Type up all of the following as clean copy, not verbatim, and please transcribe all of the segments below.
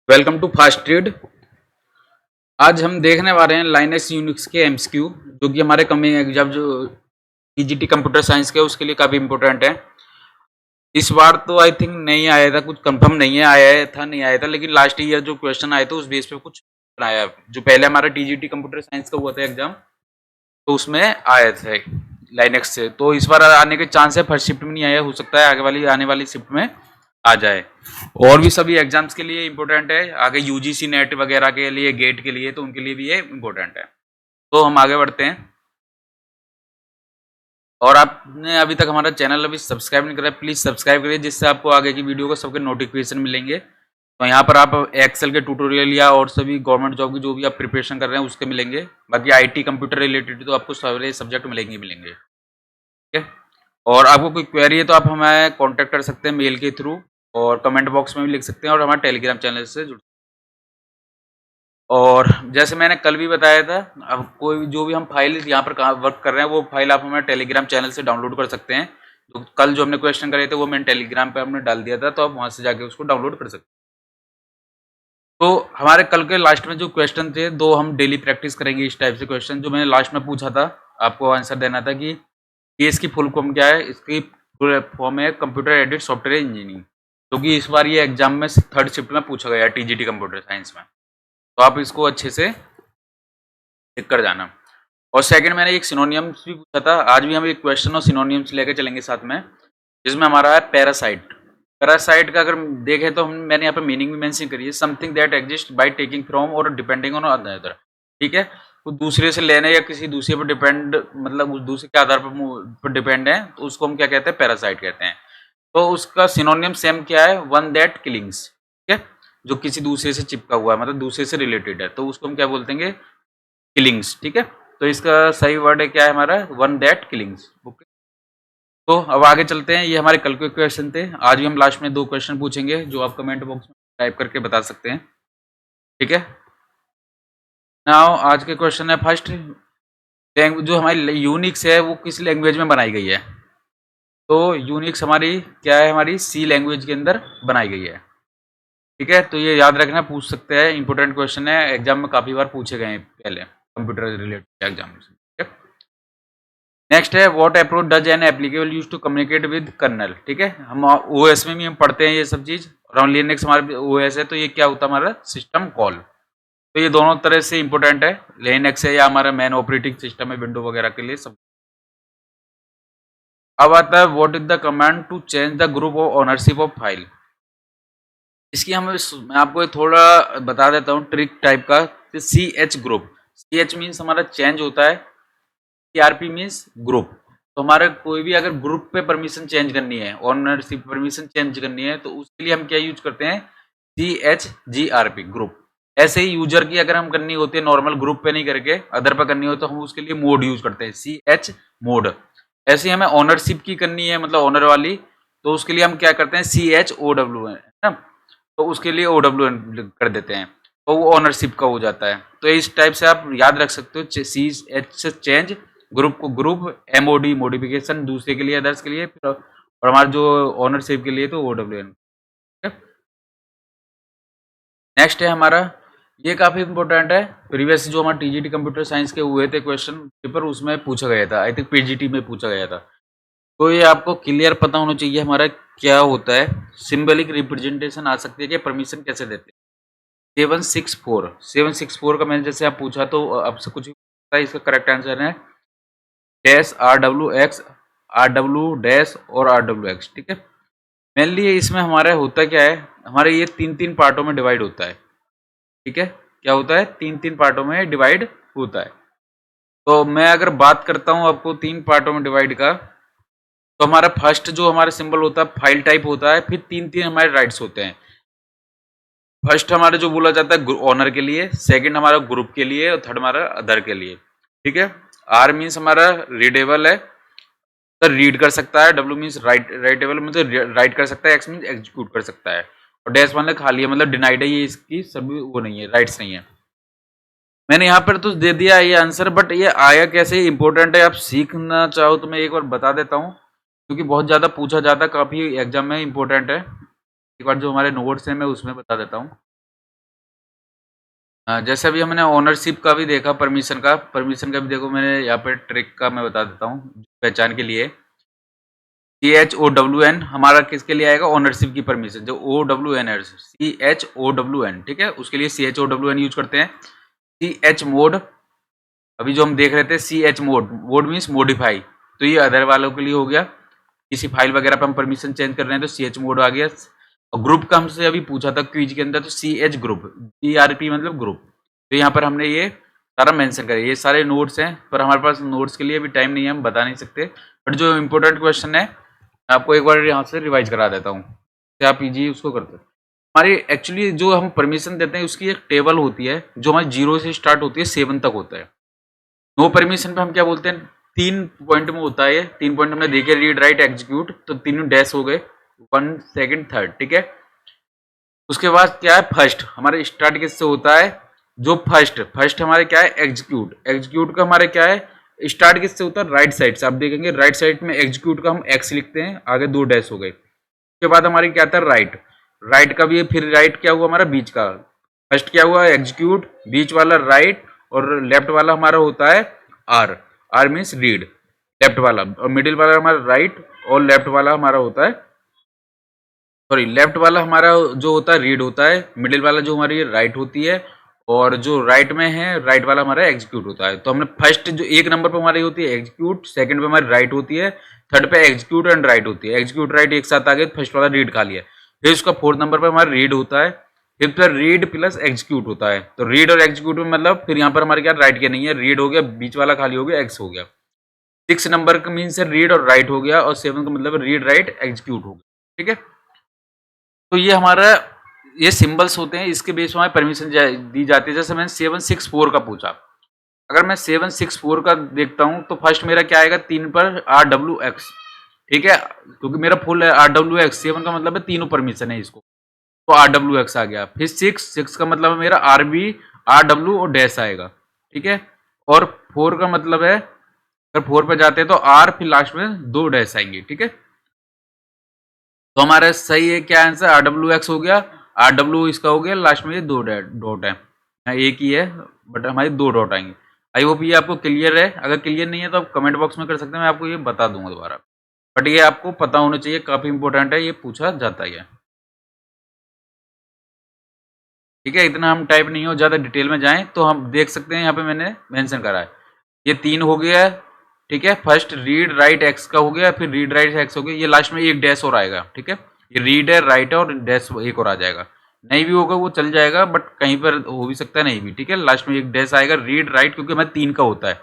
Welcome to fast trade. आज हम देखने वाले हैं लाइनक्स यूनिक्स के एमसीक्यू जो कि हमारे कमिंग एग्जाम जो टीजीटी कंप्यूटर साइंस के उसके लिए काफ़ी इंपॉर्टेंट है। इस बार तो आई थिंक नहीं आया था, कुछ कंफर्म नहीं है, आया था नहीं आया था, लेकिन लास्ट ईयर जो क्वेश्चन आए थे उस बेस पे कुछ बनाया। जो पहले हमारा टीजीटी कंप्यूटर साइंस का हुआ था एग्जाम, तो उसमें आए थे लाइनक्स से। तो इस बार आने के चांस है, फर्स्ट शिफ्ट में नहीं आया, हो सकता है आगे वाली आने वाली शिफ्ट में आ जाए। और भी सभी एग्जाम्स के लिए इम्पोर्टेंट है, आगे यूजीसी नेट वगैरह के लिए, गेट के लिए, तो उनके लिए भी ये इम्पोर्टेंट है। तो हम आगे बढ़ते हैं। और आपने अभी तक हमारा चैनल अभी सब्सक्राइब नहीं करा, प्लीज़ सब्सक्राइब करिए, जिससे आपको आगे की वीडियो को सबके नोटिफिकेशन मिलेंगे। तो यहाँ पर आप एक्सेल के ट्यूटोरियल या और सभी गवर्नमेंट जॉब की जो भी आप प्रिपरेशन कर रहे हैं उसके मिलेंगे। बाकी आईटी कंप्यूटर रिलेटेड तो आपको सारे सब्जेक्ट मिलेंगे। ठीक है। और आपको कोई क्वेरी है तो आप हमें कांटेक्ट कर सकते हैं मेल के थ्रू, और कमेंट बॉक्स में भी लिख सकते हैं, और हमारे टेलीग्राम चैनल से जुड़। और जैसे मैंने कल भी बताया था, अब कोई भी जो भी हम फाइल यहाँ पर वर्क कर रहे हैं वो फाइल आप हमारे टेलीग्राम चैनल से डाउनलोड कर सकते हैं। तो कल जो हमने क्वेश्चन करे थे वो मैंने टेलीग्राम पे हमने डाल दिया था, तो आप वहाँ से जाके उसको डाउनलोड कर सकते हैं। तो हमारे कल के लास्ट में जो क्वेश्चन थे, दो हम डेली प्रैक्टिस करेंगे इस टाइप से क्वेश्चन। जो मैंने लास्ट में पूछा था, आपको आंसर देना था कि ये इसकी फुल फॉर्म क्या है। इसकी फुल फॉर्म है कंप्यूटर एडेड सॉफ्टवेयर इंजीनियरिंग, क्योंकि इस बार ये एग्जाम में थर्ड शिफ्ट में पूछा गया टीजीटी कंप्यूटर साइंस में। तो आप इसको अच्छे से लिख कर जाना। और सेकंड मैंने एक सिनोनियम्स भी पूछा था, आज भी हम एक क्वेश्चन और सिनोनियम्स लेकर चलेंगे साथ में, जिसमें हमारा है पैरासाइट। पैरासाइट का अगर देखें तो मैंने यहाँ पर मीनिंग भी मेंशन करी है, something that exist by taking from और डिपेंडिंग ऑन अदर। ठीक है, वो दूसरे से लेने या किसी दूसरे पर डिपेंड, मतलब उस दूसरे के आधार पर डिपेंड है, तो उसको हम क्या कहते हैं, पैरासाइट कहते हैं। तो उसका सिनोनियम सेम क्या है, वन दैट किलिंग्स। ठीक है, जो किसी दूसरे से चिपका हुआ है, मतलब दूसरे से रिलेटेड है, तो उसको हम क्या बोलते हैं, किलिंग्स। ठीक है, तो इसका सही वर्ड है क्या है हमारा, वन दैट किलिंग्स। ओके, तो अब आगे चलते हैं। ये हमारे कल के क्वेश्चन थे, आज भी हम लास्ट में दो क्वेश्चन पूछेंगे जो आप कमेंट बॉक्स में टाइप करके बता सकते हैं। ठीक है, नाउ आज के क्वेश्चन है फर्स्ट, जो हमारी यूनिक्स है वो किस लैंग्वेज में बनाई गई है। तो यूनिक्स हमारी क्या है, हमारी सी लैंग्वेज के अंदर बनाई गई है। ठीक है, तो ये याद रखना, पूछ सकते हैं, इंपॉर्टेंट क्वेश्चन है, एग्जाम में काफी बार पूछे गए हैं पहले कंप्यूटर रिलेटेड एग्जाम से। ठीक है, नेक्स्ट है what approach does an applicable use to communicate with kernel. ठीक है, हम ओएस में भी हम पढ़ते हैं ये सब चीज, और लिनक्स हमारे ओएस है, तो ये क्या होता है, हमारा सिस्टम कॉल। तो ये दोनों तरह से इंपॉर्टेंट है, लिनक्स है या हमारा मेन ऑपरेटिंग सिस्टम है विंडो वगैरह के लिए सब। अब आता है what is the command to change the group of ownership of file. इसकी मैं आपको थोड़ा बता देता हूँ ट्रिक टाइप का। C H group, C H means हमारा चेंज होता है, टीआरपी मीन्स ग्रुप। तो हमारे कोई भी अगर ग्रुप पे परमिशन चेंज करनी है, ओनरशिप परमिशन चेंज करनी है, तो उसके लिए हम क्या यूज करते हैं, C H G R P group. ऐसे ही यूजर की अगर हम करनी होती है नॉर्मल ग्रुप पे नहीं करके अदर पे करनी हो, तो हम उसके लिए मोड यूज करते हैं, सी एच मोड। ऐसे ही हमें ओनरशिप की करनी है, मतलब ओनर वाली, तो उसके लिए हम क्या करते हैं, सी एच ओ डब्ल्यू है ना, तो उसके लिए ओ डब्ल्यू एन कर देते हैं, तो वो ओनरशिप का हो जाता है। तो इस टाइप से आप याद रख सकते हो, सी एच से चेंज, ग्रुप को ग्रुप, एमओडी मॉडिफिकेशन दूसरे के लिए, अदर्स के लिए, और हमारा जो ओनरशिप के लिए तो ओ डब्ल्यू एन। नेक्स्ट है हमारा, ये काफी इंपॉर्टेंट है, प्रीवियस जो हमारा टीजीटी कंप्यूटर साइंस के हुए थे क्वेश्चन पेपर, उसमें पूछा गया था, आई थिंक पीजीटी में पूछा गया था। तो ये आपको क्लियर पता होना चाहिए हमारा क्या होता है, सिंबलिक रिप्रेजेंटेशन आ सकती है कि परमिशन कैसे देते हैं। 764 का मैंने जैसे आप पूछा, तो आपसे कुछ पता है, इसका करेक्ट आंसर है dash R W x, R W dash और आर डब्ल्यू एक्स। ठीक है, मेनली इसमें हमारा होता क्या है, हमारे ये तीन तीन पार्टों में डिवाइड होता है। ठीक है, क्या होता है, तीन तीन पार्टों में डिवाइड होता है। तो मैं अगर बात करता हूं आपको तीन पार्टों में डिवाइड का, तो हमारा फर्स्ट जो हमारा सिंबल होता है फाइल टाइप होता है, फिर तीन तीन हमारे राइट्स होते हैं। फर्स्ट हमारा जो बोला जाता है ओनर के लिए, सेकंड हमारा ग्रुप के लिए, और थर्ड हमारा अदर के लिए। ठीक है, आर मीन्स हमारा रीडेबल है, तो रीड कर सकता है, डब्ल्यू मीन्स राइटेबल मतलब राइट कर सकता है, एक्स मीन्स एग्जीक्यूट कर सकता है, और डैश मतलब खाली है, मतलब डिनाइड है, ये इसकी सभी वो नहीं है, राइट्स नहीं है। मैंने यहाँ पर तो दे दिया ये आंसर, बट ये आया कैसे इंपॉर्टेंट है, आप सीखना चाहो तो मैं एक बार बता देता हूँ, क्योंकि बहुत ज़्यादा पूछा जाता है, काफ़ी एग्जाम में इंपॉर्टेंट है। एक बार जो हमारे नोट्स हैं मैं उसमें बता देता हूँ। जैसे अभी हमने ओनरशिप का भी देखा, परमिशन का भी देखो, मैंने यहाँ पे ट्रिक का मैं बता देता हूँ पहचान के लिए। CHOWN हमारा किसके लिए आएगा? ओनरशिप की परमिशन, जो OWN है, CHOWN, ठीक है, उसके लिए CHOWN यूज करते हैं। CH मोड, अभी जो हम देख रहे थे CH मोड मीन्स मॉडिफाई, तो ये अदर वालों के लिए हो गया। किसी फाइल वगैरह पे हम परमिशन चेंज कर रहे हैं तो CH मोड आ गया। और ग्रुप का हमसे अभी पूछा था क्विज के अंदर, तो CH ग्रुप, GRP मतलब ग्रुप। तो यहाँ पर हमने ये सारा मेंशन करा। ये सारे नोट्स हैं, पर हमारे पास नोट्स के लिए अभी टाइम नहीं है, हम बता नहीं सकते। बट जो इम्पोर्टेंट क्वेश्चन है आपको एक बार यहाँ से रिवाइज करा देता हूँ, तो आप इजी उसको करते हैं। हमारी एक्चुअली जो हम परमिशन देते हैं उसकी एक टेबल होती है, जो हमारी 0 से स्टार्ट होती है 7 तक होता है। नो परमिशन पे हम क्या बोलते हैं? 3 पॉइंट में होता है ये। 3 पॉइंट हमने देखे, रीड राइट एग्जीक्यूट, तो तीनों डैश हो गए, 1 2 3, ठीक है। उसके बाद क्या है? फर्स्ट हमारे स्टार्ट किससे होता है? जो फर्स्ट हमारे क्या है? एग्जीक्यूट का हमारे क्या है? स्टार्ट किससे होता है? राइट साइड से। आप देखेंगे राइट साइड में एग्जीक्यूट का हम एक्स लिखते हैं, आगे 2 डैश हो गए। उसके बाद हमारी क्या था? राइट का भी, फिर राइट क्या हुआ हमारा? बीच का। फर्स्ट क्या हुआ? एग्जीक्यूट, बीच वाला राइट, और लेफ्ट वाला हमारा होता है आर मीन्स रीड, लेफ्ट वाला। और मिडिल वाला हमारा राइट, और लेफ्ट वाला हमारा होता है, सॉरी, लेफ्ट वाला हमारा जो होता है रीड होता है, मिडिल वाला जो हमारी राइट होती है, और जो राइट में है राइट वाला हमारा एग्जीक्यूट होता है। तो हमने फर्स्ट जो 1 नंबर पर हमारी होती है एग्जीक्यूट, सेकंड पे हमारी राइट होती है, थर्ड पे एग्जीक्यूट एंड राइट होती है। एग्जीक्यूट राइट एक साथ आ गए, फर्स्ट वाला रीड खा लिया। फिर उसका 4th नंबर पर हमारा रीड होता है, फिर पर रीड प्लस एग्जीक्यूट होता है। तो रीड और एग्जीक्यूट में मतलब फिर यहाँ पर हमारे क्या? राइट के नहीं है, रीड हो गया, बीच वाला खाली हो गया, एक्स हो गया। 6 नंबर का मीन्स है रीड और राइट हो गया, और 7 का मतलब रीड राइट एग्जीक्यूट हो गया, ठीक है। तो ये हमारा ये सिंबल्स होते हैं, इसके बेस पर हमें परमिशन दी जाती है। जैसे मैंने 764 का पूछा, अगर मैं 764 का देखता हूं तो फर्स्ट मेरा क्या आएगा? 3 पर RWX, ठीक है, क्योंकि मेरा फुल है RWX। 7 का मतलब है तीनों परमिशन है इसको, तो RWX आ गया। फिर 6 का मतलब है मेरा RB, RW और डैश आएगा, ठीक है। और 4 का मतलब है, अगर 4 पे जाते हैं तो R, फिर लास्ट में 2 डैश आएंगे, ठीक है। तो हमारा सही है क्या आंसर? RWX हो गया, RW इसका हो गया, लास्ट में ये 2 डॉट है, यहाँ एक ही है बट हमारे 2 डॉट आएंगे। आई होप ये आपको क्लियर है। अगर क्लियर नहीं है तो आप कमेंट बॉक्स में कर सकते हैं, मैं आपको ये बता दूंगा दोबारा। बट ये आपको पता होना चाहिए, काफी इंपॉर्टेंट है, ये पूछा जाता है। ठीक है, इतना हम टाइप नहीं हो, ज़्यादा डिटेल में जाएं तो हम देख सकते हैं, यहाँ पे मैंने मेंशन करा है। ये 3 हो गया है, ठीक है। फर्स्ट रीड राइट एक्स का हो गया, फिर रीड राइट एक्स हो गया, ये लास्ट में एक डैश और आएगा, ठीक है। ये रीड है, राइट है, और डैश एक और आ जाएगा। नहीं भी होगा वो चल जाएगा, बट कहीं पर हो भी सकता है नहीं भी, ठीक है। लास्ट में एक डैश आएगा, रीड राइट, क्योंकि हमें 3 का होता है।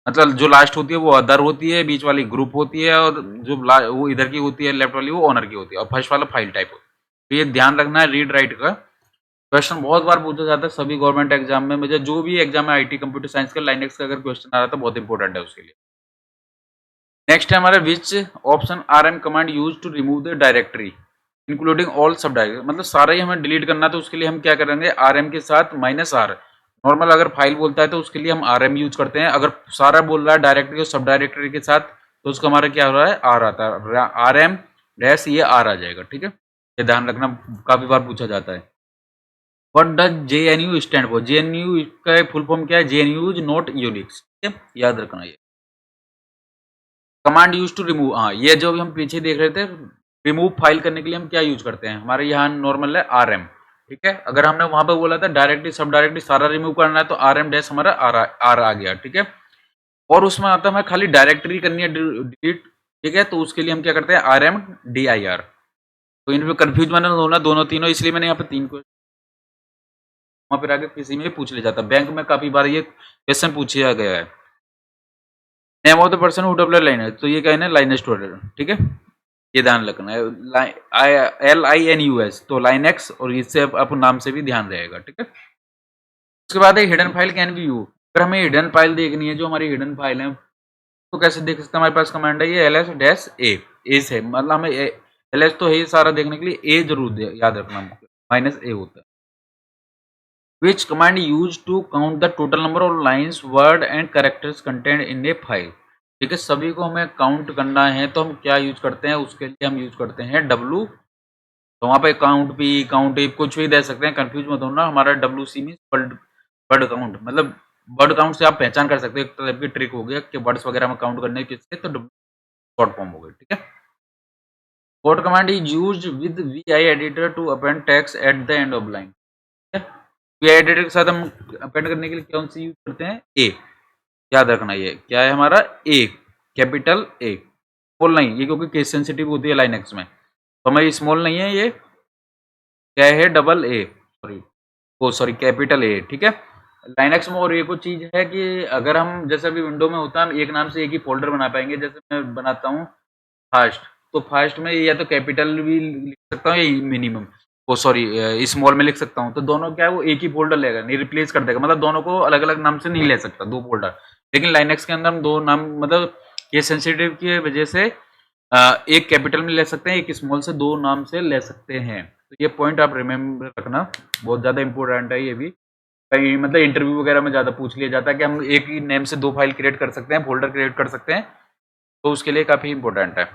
मतलब जो लास्ट होती है वो अदर होती है, बीच वाली ग्रुप होती है, और जो वो इधर की होती है लेफ्ट वाली, वो ऑनर की होती है, और फर्स्ट वाला फाइल टाइप होती है। तो ये ध्यान रखना है रीड राइट का। क्वेश्चन बहुत बार पूछा जाता है सभी गवर्नमेंट एग्जाम में। मुझे जो भी एग्जाम है आईटी कंप्यूटर साइंस का, लाइनेक्स का अगर क्वेश्चन आ रहा था, बहुत इंपॉर्टेंट है उसके लिए। नेक्स्ट है हमारा, which option RM command use to remove the directory including all subdirectory. मतलब सारा ही हमें डिलीट करना, तो उसके लिए हम क्या करेंगे? RM के साथ -R। नॉर्मल अगर फाइल बोलता है तो उसके लिए हम RM यूज करते हैं। अगर सारा बोल रहा है डायरेक्टरी और सब डायरेक्टरी के साथ, तो उसका हमारा क्या हो रहा है? R आता है, RM डैश ये R आ जाएगा, ठीक है। ये ध्यान रखना, काफी बार पूछा जाता है। What does JNU stand for? JNU का फुल फॉर्म क्या है? JNU इज नॉट यूनिक्स, ठीक है, याद रखना ये। कमांड यूज टू रिमूव, हाँ, ये जो भी हम पीछे देख रहे थे, रिमूव फाइल करने के लिए हम क्या यूज करते हैं? हमारे यहाँ नॉर्मल है RM, ठीक है। अगर हमने वहां पे बोला था डायरेक्टली सब डायरेक्टली सारा रिमूव करना है, तो RM डैश हमारा R आ गया, ठीक है। और उसमें आता है खाली डायरेक्टरी करनी है डिलीट, ठीक है, तो उसके लिए हम क्या करते हैं? RMDIR। तो इनमें कंफ्यूज मैंने होना दोनों तीनों, इसलिए मैंने यहाँ पे 3 को वहां पर आगे किसी में पूछ लिया जाता है। बैंक में काफी बार ये क्वेश्चन पूछा गया है। Name of the person who develop liner, तो ये कहना है लाइनस स्टोरेज, ठीक है, ये ध्यान रखना है। LINUS, तो लाइनेक्स, और इससे अपन नाम से भी ध्यान रहेगा, ठीक है। उसके बाद एक hidden file can be you. अगर हमें हिडन फाइल देखनी है, जो हमारी हिडन फाइल है, तो कैसे देख सकते हैं? हमारे पास कमांड है ये LS-A से, मतलब हमें LS तो है सारा देखने के लिए, A जरूर याद रखना, -A होता है। Which command used to count the total number of lines, word and characters contained in a file? ठीक है, सभी को हमें काउंट करना है, तो हम क्या यूज करते हैं? उसके लिए हम यूज करते हैं W। तो वहाँ पे काउंट P, काउंट A कुछ भी दे सकते हैं, कंफ्यूज मत होना। हमारा WC मीन्स वर्ड काउंट मतलब वर्ड काउंट से आप पहचान कर सकते हो, एक तरह की ट्रिक हो गया कि वर्ड्स वगैरह में काउंट करने की किससे, तो शॉर्ट फॉर्म हो गई, ठीक है। What command is used with VI editor to append text at the end of line? VI editor के साथ हम append करने के लिए कौन सी यूज करते हैं? A। याद रखना, ये क्या है हमारा? A, capital A। स्मॉल नहीं, ये क्योंकि केस सेंसिटिव होती है लाइनक्स में, तो हमारी स्मॉल नहीं है, ये क्या है? Double A, sorry capital A, ठीक है। लाइनक्स में और एक और चीज है कि अगर हम जैसे अभी विंडो में होता है, हम एक नाम से एक ही फोल्डर बना पाएंगे। जैसे मैं बनाता हूँ फास्ट, तो फास्ट में या तो कैपिटल भी लिख सकता हूँ या मिनिमम, वो सॉरी स्मॉल में लिख सकता हूँ, तो दोनों क्या है, वो एक ही फोल्डर लेगा, नहीं रिप्लेस कर देगा। मतलब दोनों को अलग अलग नाम से नहीं ले सकता, दो फोल्डर। लेकिन लाइनक्स के अंदर हम दो नाम, मतलब ये सेंसिटिव की वजह से एक कैपिटल में ले सकते हैं, एक स्मॉल से, दो नाम से ले सकते हैं। तो ये पॉइंट आप रिमेम्बर रखना, बहुत ज़्यादा इंपॉर्टेंट है ये भी। कहीं मतलब इंटरव्यू वगैरह में ज़्यादा पूछ लिया जाता है कि हम एक ही नेम से दो फाइल क्रिएट कर सकते हैं, फोल्डर क्रिएट कर सकते हैं, तो उसके लिए काफ़ी इंपॉर्टेंट है।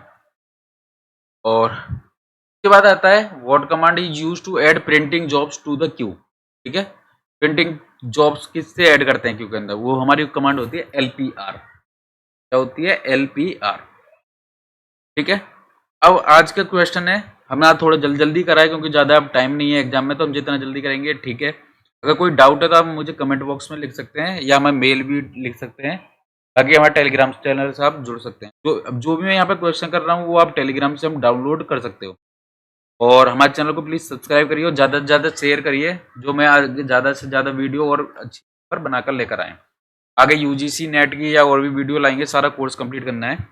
और उसके बाद आता है what command is use to add printing jobs to the queue, ठीक है। प्रिंटिंग जॉब्स किससे ऐड करते हैं क्यू के अंदर? वो हमारी कमांड होती है LPR। क्या होती है? LPR, ठीक है। अब आज का क्वेश्चन है, हमने आज थोड़ा जल्दी कराया क्योंकि ज़्यादा अब टाइम नहीं है एग्जाम में, तो हम जितना जल्दी करेंगे ठीक है। अगर कोई डाउट है तो आप मुझे कमेंट बॉक्स में लिख सकते हैं, या हमें मेल भी लिख सकते हैं, ताकि हमारे टेलीग्राम चैनल से आप जुड़ सकते हैं। जो भी मैं यहाँ पे क्वेश्चन कर रहा हूँ वो आप टेलीग्राम से हम डाउनलोड कर सकते हो। और हमारे चैनल को प्लीज़ सब्सक्राइब करिए और ज़्यादा से ज़्यादा शेयर करिए, जो मैं आगे ज़्यादा से ज़्यादा वीडियो और अच्छी पर बनाकर लेकर आए। आगे UGC नेट की या और भी वीडियो लाएंगे, सारा कोर्स कंप्लीट करना है।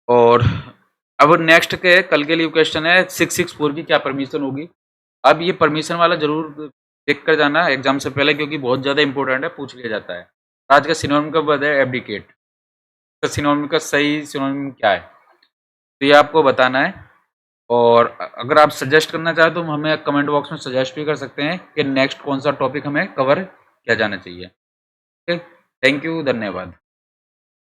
और अब नेक्स्ट के कल के लिए क्वेश्चन है 664 की क्या परमिशन होगी। अब ये परमिशन वाला जरूर देख कर जाना एग्जाम से पहले, क्योंकि बहुत ज़्यादा इंपॉर्टेंट है, पूछ लिया जाता है। आज का सिनोनिम का वर्ड है एब्डिकेट, तो सिनोनिम का सही सिनोनिम क्या है, तो ये आपको बताना है। और अगर आप सजेस्ट करना चाहें तो हमें कमेंट बॉक्स में सजेस्ट भी कर सकते हैं कि नेक्स्ट कौन सा टॉपिक हमें कवर किया जाना चाहिए। ठीक, थैंक यू, धन्यवाद।